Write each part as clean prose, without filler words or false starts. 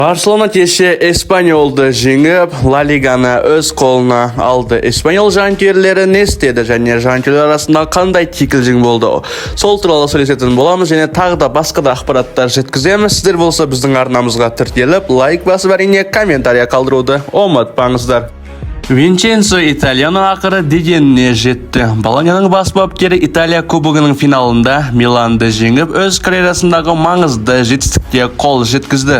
Barcelona kеше Espanyolды жеңіп, La Ligаны өз қолына алды. Espanyol жанкүйерлері не істеді және жанкүйерлер арасында қандай кикілжің болды? Сол туралы сөйлесетін боламыз және тағы да басқа да ақпараттар жеткіземіз. Сіздер болса біздің арнамызға тіркеліп, лайк басып әрине комментария қалдыруды ұмытпаңыздар. Винченцо Италияның ақыры дегеніне жетті. Болоньяның бас бапкері Италия кубогының финалында Миланды жеңіп, өз карьерасындағы маңызды жетістікке қол жеткізді.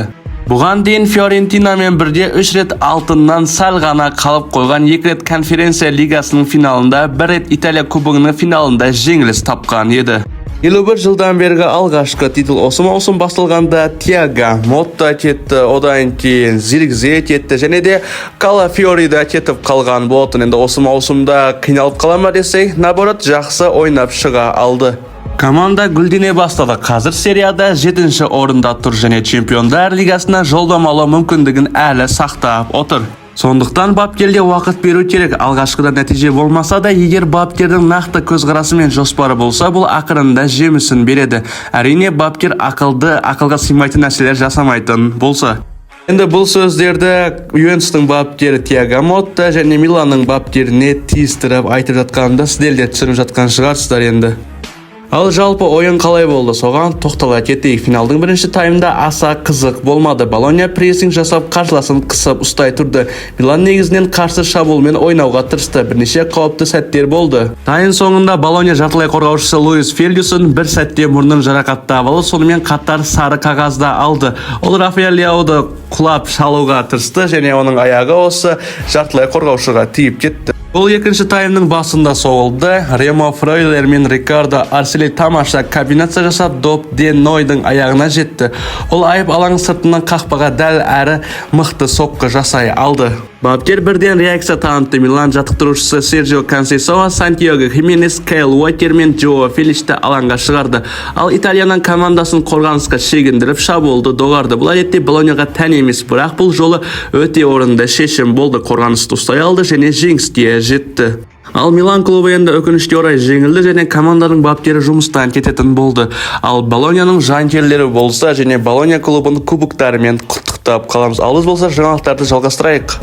Бұған дейін Фиорентинамен бірде 3 рет алтыннан сәл ғана қалып қойған, 2 рет конференция лигасының финалында, 1 рет Италия кубогының финалында жеңіліс тапқан еді. 51 жылдан бергі алғашқы титул осы маусым басталғанда Тиаго Мотта кетті, одан кейін Зиркзе кетті және де Калафиорида кетіп қалған болатын. Енді осы маусымда қиналып қала ма десек, наоборот жақсы ойнап шыға алды. Команда гүлдене бастады. Қазір серияда 7-ші орында тұр және Чемпиондар лигасына жолдама алу мүмкіндігін әлі сақтап отыр. Сондықтан бапкерге уақыт беру керек. Алғашқыда нәтиже болмаса да, егер бапкердің нақты көзқарасы мен жоспары болса, бұл ақырында жемісін береді. Әрине, бапкер ақылға сыймайтын нәрселер жасамайтын болса. Енді бұл сөздерді Ювентустың бапкері Тиаго Мотта және Миланның бапкеріне тиістіріп айтып жатқанында сіздер де түсініп жатқан шығарсыздар енді. Ал жалпы ойын қалай болды? Соған тоқтала кетейік. Финалдың бірінші таймда аса қызық болмады. Болонья прессинг жасап, қарсыласын қысып ұстай тұрды. Милан негізінен қарсы шабуылмен ойнауға тырысты. Бірнеше қауіпті сәттер болды. Тайм соңында Болонья жартылай қорғаушысы Луис Фергюсон бір сәтте мұрнын жарақаттап алып, сонымен қатар сары қағазда алды. Ол Рафаэль Леауды құлап шалуға тырысты және оның аяғы осы жартылай қорғаушыға тиіп кетті. Бұл екінші таймның басында соғылды. Ремо Фрейлер мен Рикардо Арсели тамаша комбинация жасап, доп Де Нойдың аяғына жетті. Ол айып алаң сыртынан қақпаға дәл әрі мықты соққы жасай алды. Бапкер бірден реакция танытты. Милан жаттықтырушысы Серджио Консейсо, Сантьяго Хименес, Кайл Уокер мен Джоа Феличті алаңға шығарды. Ал Италияның командасын қорғанысқа шегіндіріп шабуылды доғарды. Бұл әдетте Болоньяға тән емес, бірақ бұл жолы өте орынды шешім болды. Қорғанысты ұстай алды және жеңіске жетті. Ал Милан клубы енді өкінішке орай жеңілді және команданың бапкері жұмыстан кететін болды. Ал Болоньяның жанкүйерлері болса және Болонья клубын кубоктарымен құттықтап қаламыз. Ал біз болса жаңалықтарды жалғастырайық.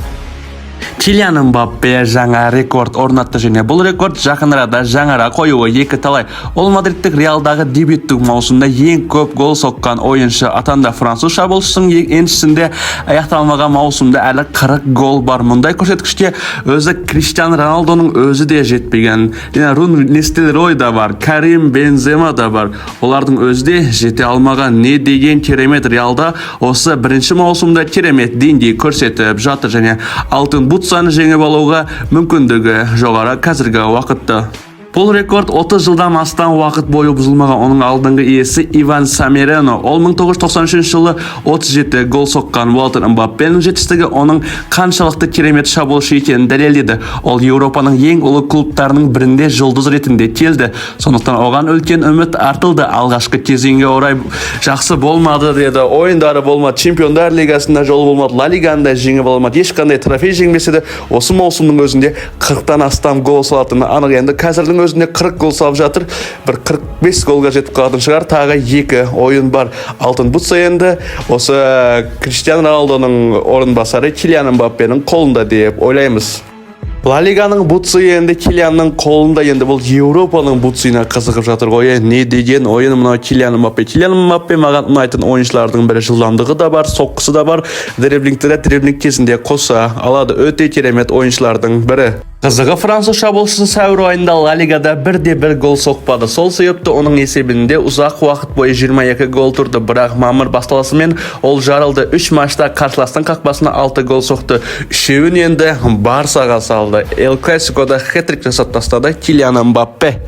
Килиан Мбаппе жаңа рекорд орнатты және бұл рекорд жақын арада жаңара қоюы екі талай. Ол Мадридтік Реалдағы дебюттік маусымда ең көп гол соққан ойыншы атанды. Француз шабуылшысының еншісінде аяқталмаған маусымда әлі 40 гол бар. Мұндай көрсеткішке өзі Криштиану Роналдоның өзі де жетпеген. Рун Нистелрой да бар, Карим Бензема да бар. Олардың өзі де жете алмаған. Не деген керемет. Реалда осы бірінші маусымда керемет деңгей көрсетіп жатыр және алтын бутсаны жеңіп алуға мүмкіндігі жоғары қазіргі уақытта. Бұл рекорд 30 жылдан астам уақыт бойы бұзылмаған. Оның алдыңғы иесі Иван Самерено. Ол 1993 жылы 37 гол соққан болатын. Мбаппенің жетістігі оның қаншалықты керемет шабуылшы екенін дәлелдеді. Ол Еуропаның ең ұлы клубтарының бірінде жұлдыз ретінде келді. Сондықтан оған үлкен үміт артылды. Алғашқы кезеңге орай жақсы болмады деді. Ойындары болмады. Чемпиондар лигасында жолы болмады. Ла Лиганы жеңіп алмады. Ешқандай трофей жеңбесе де, осы маусымның өзінде 40-тан астам гол салатыны анық. Енді қазірдің өзінде 40 гол салып жатыр. Бір 45 голға жетіп қалатын шығар. Тағы 2 ойын бар. Алтын бутса енді осы Криштиану Роналдоның орынбасары Килиан Мбаппенің қолында деп ойлаймыз. Ла Лиганың бутсы енді Килианның қолында. Енді бұл Еуропаның бутсына қызығып жатыр ғой. Не деген ойын мынау Килиан Мбаппе. Килиан Мбаппе маған ұнайтын ойыншылардың бірі. Жылдамдығы да бар, соққысы да бар. Дриблинг кезінде қоса алады. Өте керемет ойыншылардың бірі. Қызығы, француз шабуылшысы сәуір айында Ла Лигада 1-1 гол соқпады. Сол себепті оның есебінде ұзақ уақыт бойы 22 гол тұрды. Бірақ мамыр басталысымен ол жарылды. 3 матчта қарсыластың қақпасына 6 гол соқты. Үшеуін енді Барсаға салды. Эл Классикода хет-трик жасап тастады Килиан Мбаппе.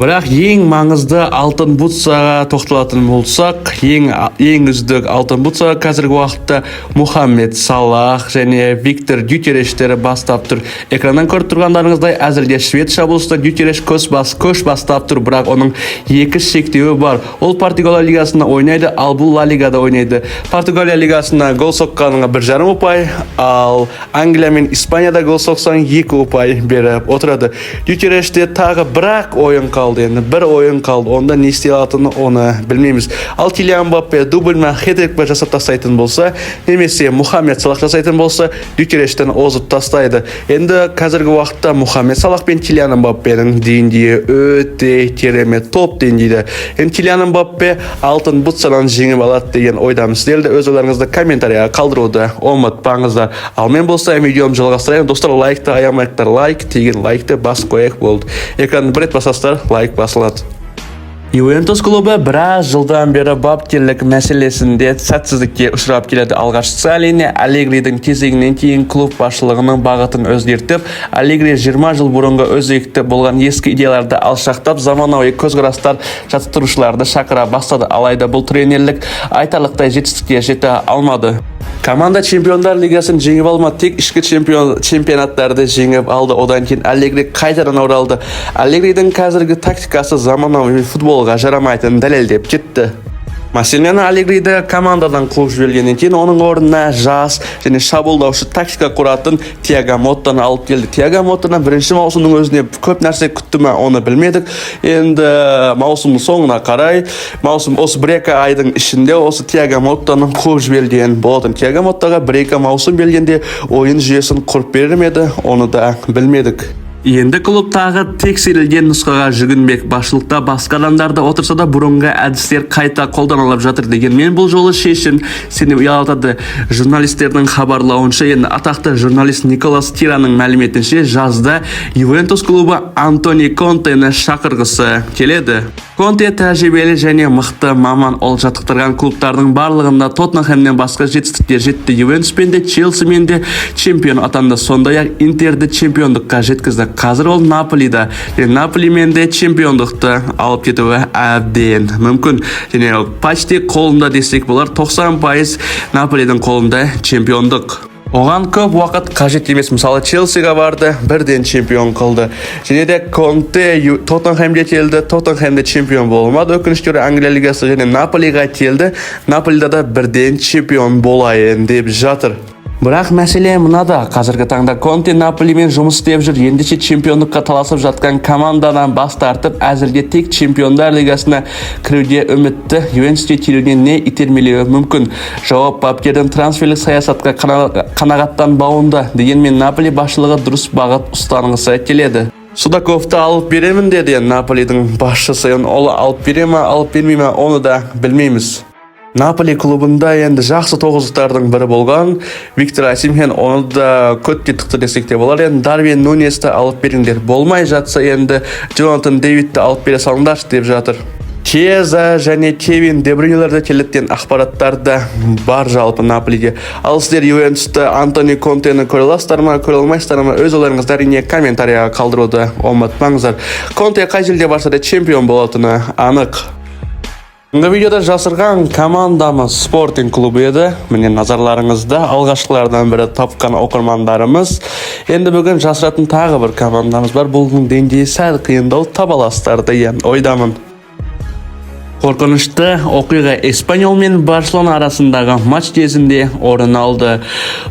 Бірақ ең маңызды алтын бутсаға тоқталатын болсақ, ең үздік алтын бутсаға қазіргі уақытта Мухаммед Салах және Виктор Гюкерештері бастап тұр. Экраннан көріп тұрғандарыңыздай, әзірге швед шабуылшысы Гюкереш көш бастап тұр, бірақ оның 2 шектеуі бар. Ол Португалия лигасында ойнайды, ал бұл Ла Лигада ойнайды. Португалия лигасында гол соққаныңа 1,5 ұпай, ал Англия мен Испанияда гол соқсаң 2 ұпай беріп отырады. Гюкереште тағы бірақ ойын kaldı endi. Bir oyun kaldı. Onda ne istey alatını onu bilmeymiz. Al Kylian Mbappe dubl ma hat-trick jasap tastaytın bolsa, nemесе Muhammed Salah jasaytın bolsa, Dükereşten ozып tastaydı. Endi қазіргі вакытта Muhammed Salah ben Kylian Mbappe'nin dеңгейі öte керемет топ деңгейде. Endi Kylian Mbappe алтын бутсалан жеңіп алады деген ойдамын. Сіздер де өз ойларыңызды комментарийға қалдыруды ұмытпаңыздар. Ал мен болса видеомды жалғастырайын. Достар, лайкты аямайықтар, лайк теген лайкты бас қояйық болды. Экранды бір рет басасыздар, лайк басылады. Ювентус клубы біраз жылдан бері бапкерлік мәселесінде сәтсіздікке ұшырап келеді. Алғашқысы әрине Аллегридің кезегінен кейін клуб басшылығының бағытын өзгертіп, Аллегри 20 жыл бұрынғы өзекті болған ескі идеяларды алшақтап, заманауи көзқарастар жаттықтырушыларды шақыра бастады. Алайда бұл тренерлік айтарлықтай жетістікке жете алмады. Команда Чемпиондар лигасын жеңіп алмады, тек ішкі чемпионаттарды жеңіп алды. Одан кейін Аллегри қайтадан оралды. Аллегридің қазіргі тактикасы заманауи футболға жарамайтынын дәлелдеп кетті. Мәселен, Аллегриді командадан қуып жібергеннен кейін оның орнына жас және шабуылдаушы тактика құратын Тиаго Моттаны алып келді. Тиаго Моттаны бірінші маусымның өзіне көп нәрсе күтті ме, оны білмедік. Енді маусымның соңына қарай, маусым осы 1-2 айдың ішінде осы Тиаго Моттаны қуып жіберген болатын. Тиаго Моттаға 1-2 маусым бергенде ойын жүйесін құрып бермеді, оны да білмедік. Енді клуб тағы тексерілген нұсқаға жүгінбек. Басшылықта басқа адамдарды отырса да бұрынғы әдістер қайта қолданылып жатыр дегенмен бұл жолы шешім сені ұялтады. Журналистердің хабарлауынша, енді атақты журналист Николас Тираның мәліметінше, жазда Ювентус клубы Антонио Контені шақырғысы келеді. Конте тәжірибелі және мықты маман, ол жаттықтырған клубтардың барлығында Тоттенхэмнен басқа жетістікке жетті. Ювентуспен де Челсимен де чемпион атанды. Сондай-ақ Интерді чемпиондыққа жеткізді. Қазір ол Наполида. Наполимен де чемпиондықты алып кетуі әбден мүмкін. Және почти қолында десек болар, 90% Наполидің қолында чемпиондық. Оған көп уақыт қажет емес. Мысалы, Челсиға барды, бірден чемпион қылды. Және де Конте Тоттенхэмге келді, Тоттенхэмде чемпион болмады. Өкінішке орай Англия лигасы және Наполиға келді. Наполида да бірден чемпион болайын деп жатыр. Бірақ мәселе мынада, қазіргі таңда Конте Наполимен жұмыс істеп жүр. Ендеше чемпиондыққа таласып жатқан командадан бас тартып, әзірге тек Чемпиондар лигасына кіруге үмітті. Ювентуске келуге не итермелеуі мүмкін? Жауап бапкердің трансферлік саясатқа қанағаттанбауында. Дегенмен Наполи басшылығы дұрыс бағыт ұстанғысы келеді. Судаковты алып беремін деді Наполидің басшысы. Ол алып береме, алып бермейме, оны да білмейміз. Наполи клубында енді жақсы тоғыздықтардың бірі болған Виктор Осимхен, оны да көтке тықты десек те болар. Енді Дарвин Нунесті алып беріңдер. Болмай жатса, енді Джонатан Дэвидті алып бере салыңдаршы деп жатыр. Кеза және Кевин Де Брюнелерді келеттен ақпараттарда бар жалпы Наполиге. Ал сіздер Ювентусты Антонио Контені көре аласыздар ма, көре алмайсыздар ма? Өз ойларыңызды әрине комментарийға қалдыруды ұмытпаңыздар. Конте қай жерде барса да чемпион болатыны анық. Бұл видеода жасырған командамыз Спортинг клубы еді. Міне назарларыңызда алғашқылардан бірі тапқан оқырмандарымыз. Енді бүгін жасыратын тағы бір командамыз бар. Бұлдың деңгейі сәл қиындау, табаластар деген ойдамын. Қорқынышты оқиға Эспаньол мен Барселона арасындағы матч кезінде орын алды.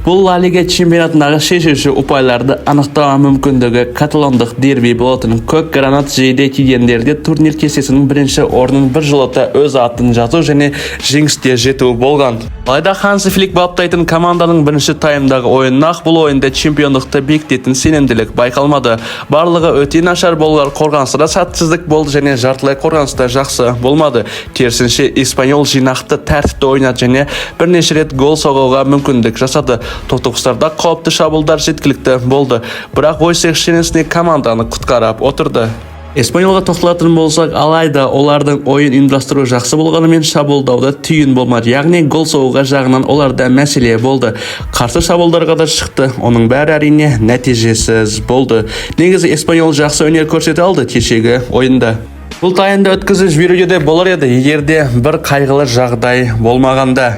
Бұл Ла Лига чемпионатындағы шешуші ұпайларды анықтауға мүмкіндігі каталондық дерби болатын. Көк гранат жейде тигендерде турнир кестесінің бірінші орнын бір жолата өз атын жазу және жеңіске жету болған. Алайда Ханси Флик баптайтын команданың бірінші таймдағы ойыннақ бұл ойында чемпиондықты бекітетін сенімділік байқалмады. Барлығы өте нашар болғар, қорғаныста сәтсіздік болды және жартылай қорғаныста жақсы болмады. Керісінше Испаньол жинақты тәртіпті ойнады және бірнеше рет гол соғуға мүмкіндік жасады. Тоқтықстарда қауіпті шабуылдар жеткілікті болды. Бірақ Войсек шенесіне команданы құтқарып отырды. Эспаньолға тоқталатын болсақ, алайда олардың ойын ұйымдастыру жақсы болғанымен шабуылдауда түйін болмады. Яғни гол соғуға жағынан оларда мәселе болды. Қарсы шабуылдарға да шықты. Оның бәрі әрине нәтижесіз болды. Негізі Эспаньол жақсы өнер көрсете алды кешегі ойында. Бұл тайында өткізіп жіберуге де болар еді, егерде бір қайғылы жағдай болмағанда.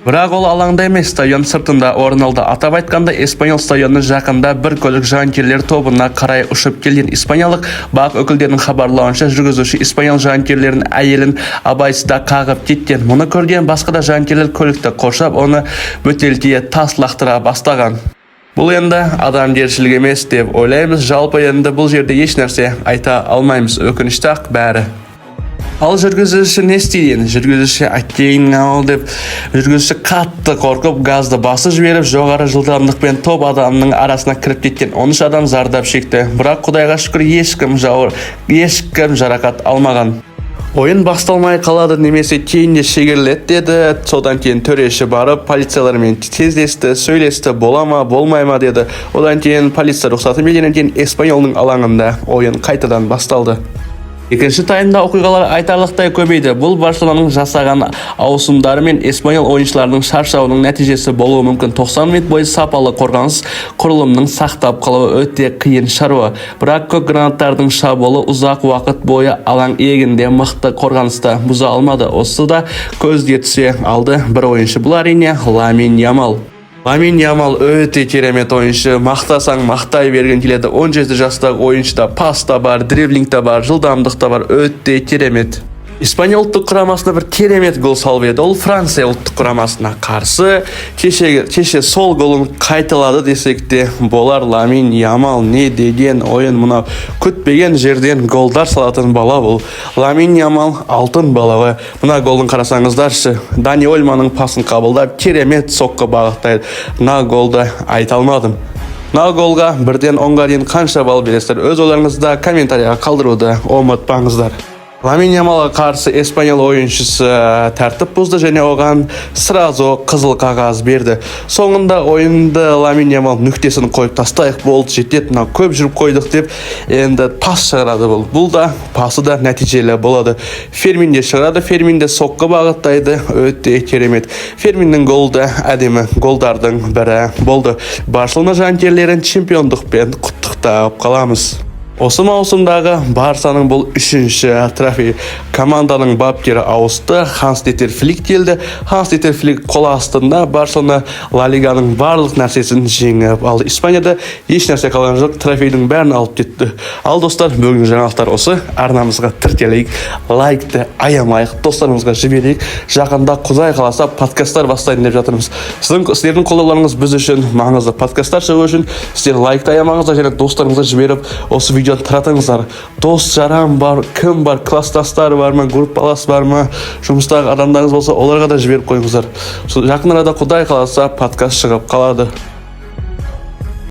Бірақ ол алаңда емес, стадион сыртында орын алды. Атап айтқанда, Эспаньол стадионы жақында бір көлік жанкерлер тобына қарай ұшып келген. Испаниялық бақ өкілдерінің хабарлауынша, жүргізуші Испаньол жанкерлерінің әйелін абайсызда қағып кеткен. Мұны көрген басқа да жанкерлер көлікті қоршап, оны бөтелкеге тас лақтыра бастаған. Бұл енді адамгершілік емес деп ойлаймыз. Жалпы енді бұл жерде еш нәрсе айта алмаймыз. Өкінішті ақ бәрі. Ал жүргізуші не істейді? Жүргізуші әттейін ау деп, жүргізуші қатты қорқып газды басып жіберіп, жоғары жылдамдықпен топ адамның арасына кіріп кеткен 13 адам зардап шекті. Бірақ Құдайға шүкір ешкім жарақат алмаған. Ойын басталмай қалады немесе кейінде шегеріледі деді. Содан кейін төреші барып полициялармен тездесті, сөйлесті, бола ма, болмай ма деді. Одан кейін полиция рұқсатын бергеннен кейін Espanyolдың алаңында ойын қайтадан басталды. Екінші таймда оқиғалар айтарлықтай көбейді. Бұл Барселонаның жасаған ауысымдары мен Espanyol ойыншыларының шаршауының нәтижесі болуы мүмкін. 90 минут бойы сапалы қорғаныс құрылымның сақтап қалуы өте қиын шаруа. Бірақ көк гранаттардың шабуылы ұзақ уақыт бойы алаң иегінде мықты қорғанысты бұза алмады. Осы да көзге түсе алды бір ойыншы. Бұл әрине Ламин Ямал. Ламин Ямал өте керемет ойыншы, мақтасаң мақтай берген келеді. 17 жастағы ойыншыда пас та бар, дриблинг та бар, жылдамдық та бар, өте керемет. Испания ұлттық құрамасына бір керемет гол салып еді. Ол Франция ұлттық құрамасына қарсы. Кеше сол голын қайталады десек те болар. Ламин Ямал не деген ойын, мынау күтпеген жерден голдар салатын бала бұл. Ламин Ямал алтын балығы. Мына голын қарасаңыздаршы. Дани Ольманың пасын қабылдап керемет соққы бағыттайды. Мына голды айта алмадым. Мына голға 1-ден 10-ға дейін қанша балл бересіздер? Өз ойларыңызда комментарияға қалдыруды ұмытпаңыздар. Ламин Ямалға қарсы Espanyol ойыншысы тәртіп бұзды және оған сразу қызыл қағаз берді. Соңында ойынды Ламин Ямал нүктесін қойып тастайық болды, жетеді, мына көп жүріп қойдық деп енді пас шығарады бұл. Бұл да пасы да нәтижелі болады. Ферминде шығарады, Ферминде соққы бағыттайды, өте керемет. Ферминнің голды әдемі голдардың бірі болды. Барселона жанкүйерлерін чемпиондықпен құттықтап қаламыз. Осы маусымдағы Барсаның бұл 3-ші трофей. Команданың бапкері ауысты, Ханс-Дитер Флик келді. Ханс-Дитер Флик қол астында Барселона Ла Лиганың барлық нәрсесін жеңіп алды. Испанияда еш нәрсе қалған жоқ, трофейдің бәрін алып кетті. Ал достар, бүгінгі жаңалықтар осы. Арнамызға тіркелейік, лайкты аямайық, достарымызға жіберейік. Жақында Құдай қаласа подкасттар бастайын деп жатырмыз. Сіздердің қолдауларыңыз біз үшін маңызды. Подкасттар шығу үшін сіздер лайкты аямаңыздар және достарыңызға жіберіп осы видеоны таратыңыздар. Дос жарам бар, кім бар, класстастар бар ма, группалас бар ма, жұмыстағы адамдарыңыз болса, оларға да жіберіп қойыңыздар. Жақын арада Құдай қаласа подкаст шығып қалады.